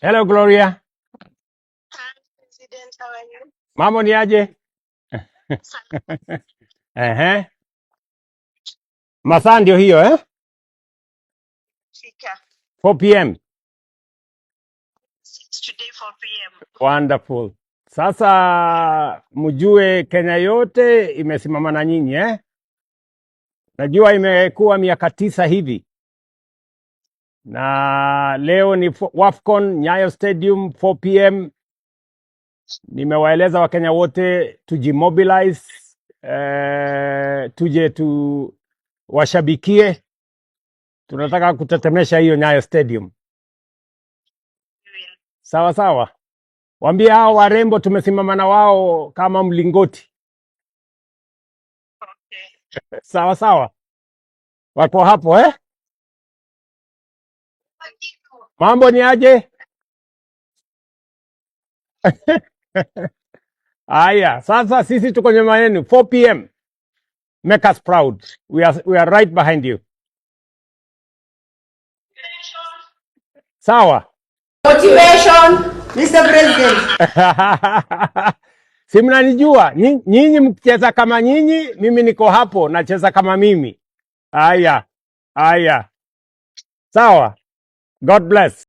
Hello Gloria. Hi, President. How are you? Mambo ni aje? Ehe. Masaa ndio hiyo Fika. 4 p.m. It's today 4 p.m. Wonderful. Sasa mjue Kenya yote imesimama na nyinyi. Najua imekuwa miaka 9 hivi. Na leo ni WAFCON Nyayo Stadium 4 p.m. Nimewaeleza Wakenya wote tujimobilize, tuje washabikie. Tunataka kutetemesha hiyo Nyayo Stadium. You will. Sawa sawa. Waambie hao warembo tumesimama na wao kama mlingoti. Okay. Sawa sawa. Wako hapo Mambo ni aje? Aya, sasa sisi tuko nyuma yenu 4 p.m. Make us proud. We are right behind you. Sawa. Motivation, Mr. President. Si mnanijua nyinyi mkicheza kama nyinyi, mimi niko hapo nacheza kama mimi. Aya. Sawa. God bless.